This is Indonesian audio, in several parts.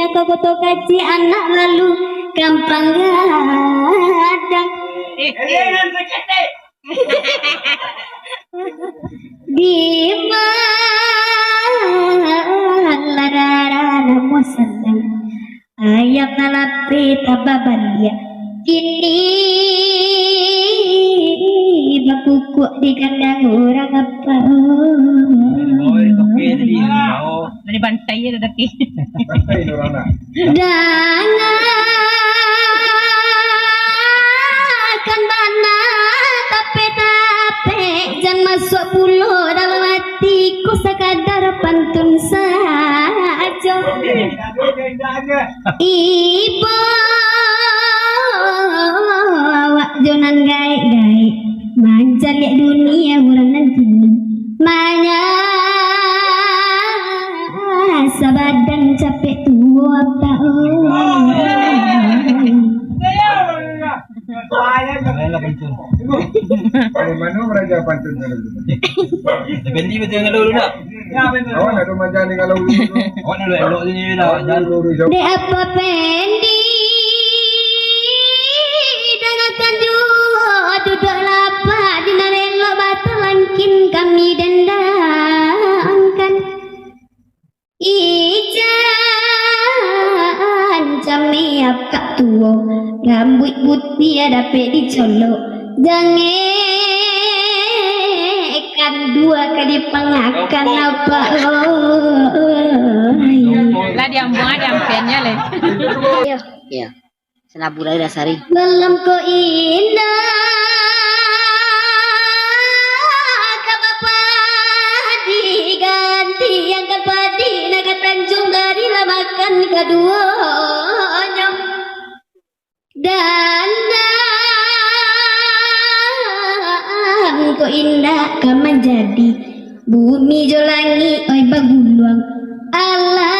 dunia kau koto kaji anak lalu gampang gadang. Di mana darah sedang ayat nalapi tababalia kini bakukuk di kandang orang apa dari bantai ya tadi. Dana kan mana tapi jangan masuk pulau dalam hatiku sekadar pantun saja. Ibu awak jonan gai-gai mancar lihat dunia orang nanti manya sabadan capek tua apa Mana meraja pantun Depende betul dengan dulu nak. awak nak rumah jalan kalau Awak nak elok sini dah. Jangan de apa pendi dengan kanju duduk lapak di narelo batu langkin kami dendangkan ijan jamiap kak tuo rambut putih ada pedi colok jangan dua kali pengakan apa Lah diambung ada ampennya le. Iya. Senabur aja dasari. Malam ko indah kapapa diganti yang kapadi naga Tanjung dari makan keduanya dan ko indah kan menjadi bumi jolangi oi baguluang alam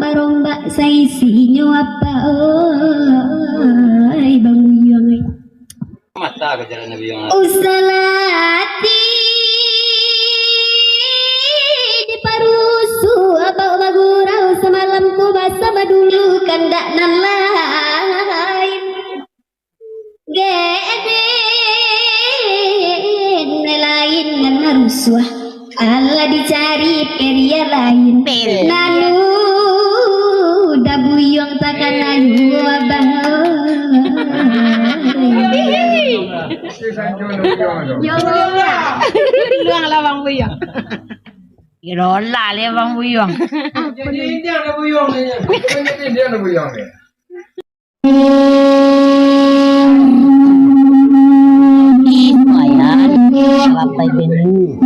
barombak saisinya apa oi bang Uyang mata ke jalan Nabi yang usalati di parusu abang magurau semalam ku basa dulu kandak nan lain geden lain nan harus wah Allah dicari peria lain nanu dabuyong takkan ayu abang Luang lah Bang Buyong. Irola le Bang Buyong. Dia ada buyong ni. Dia ada buyong ni. Ayan, sampai benu.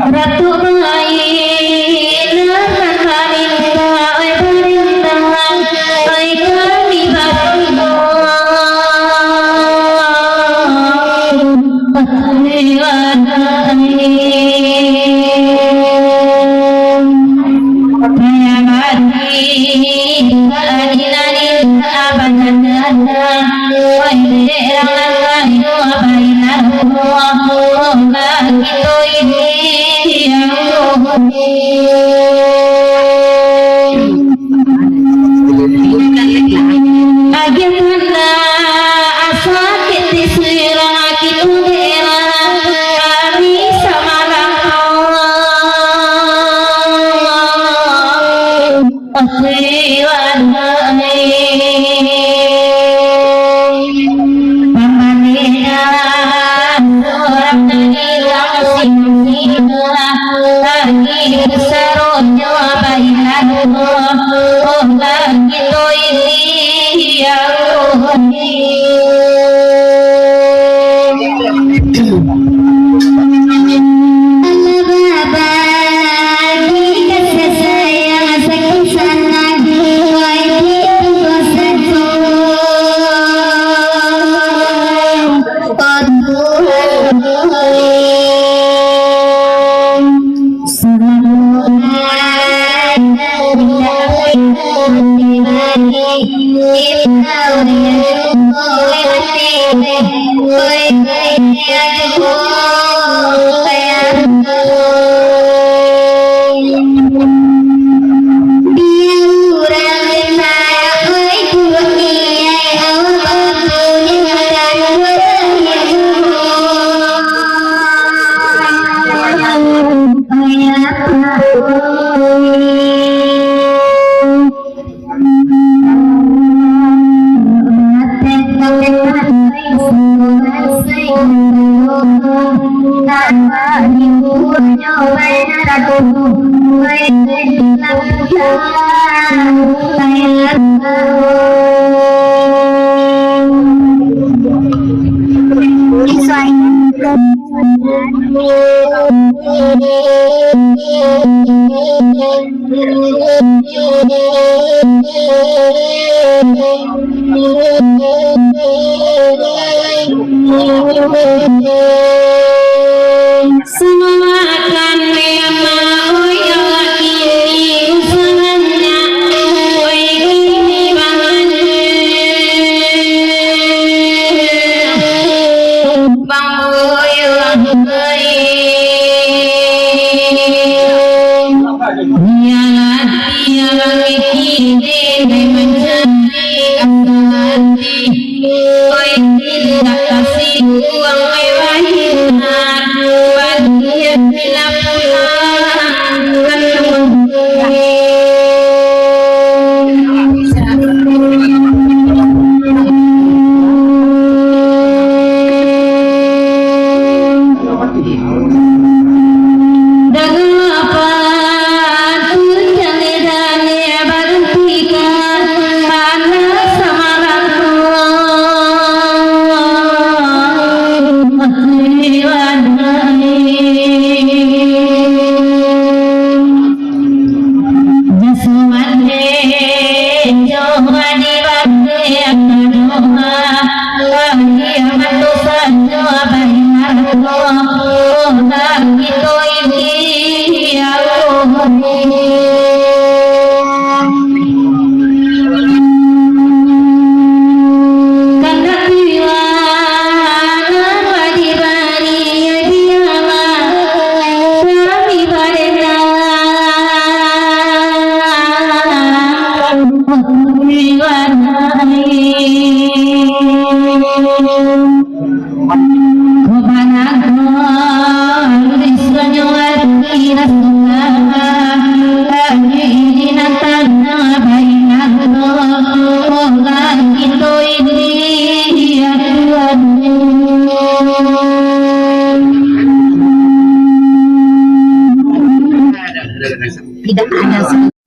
Ratu air nakarin oi perintah oi kami batu Pamanina Tidak ada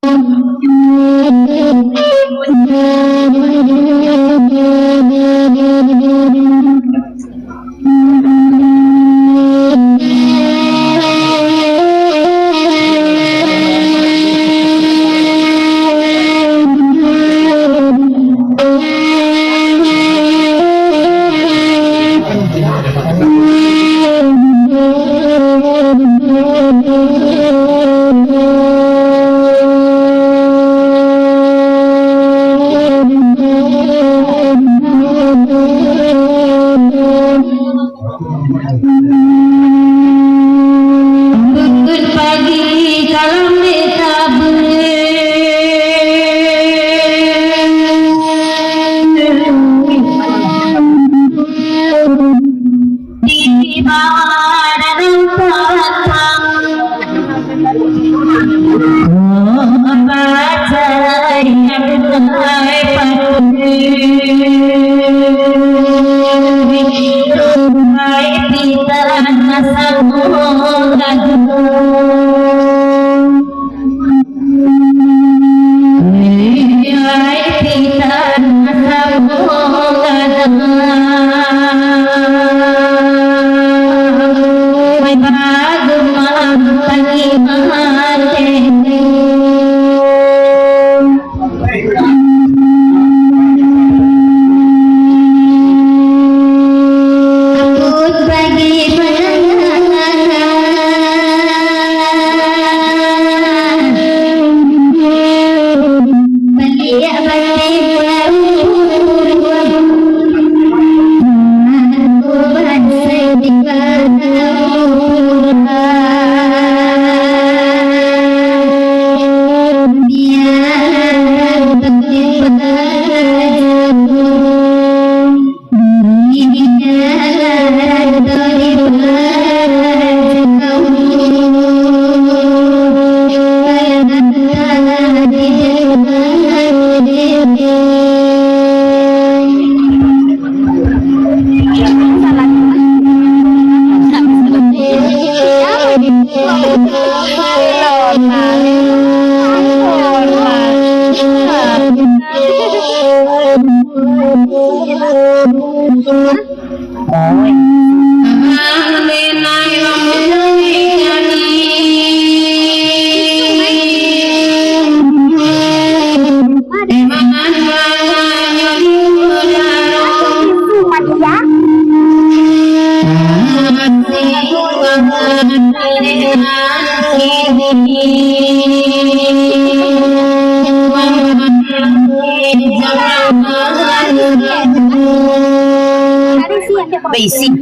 Basic.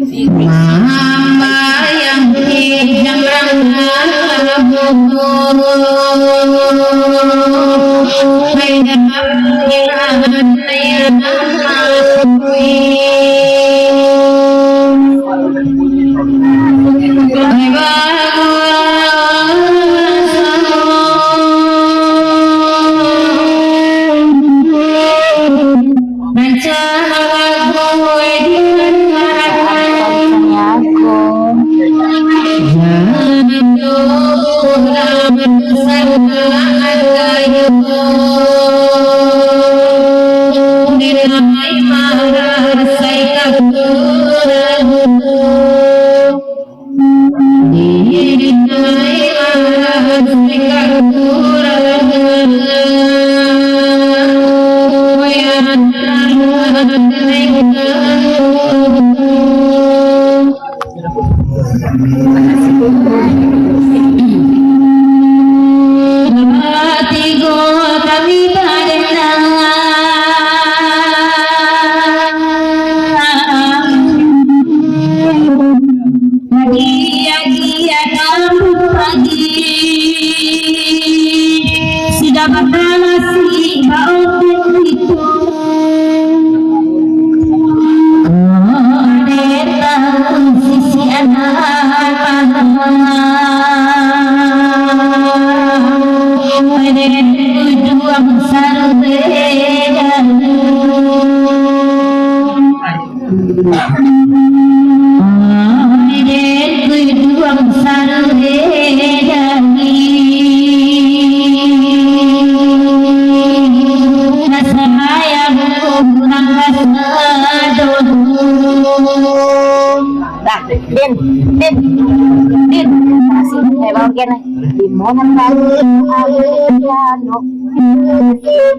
Din, masih bagian limonan banget,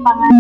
pangan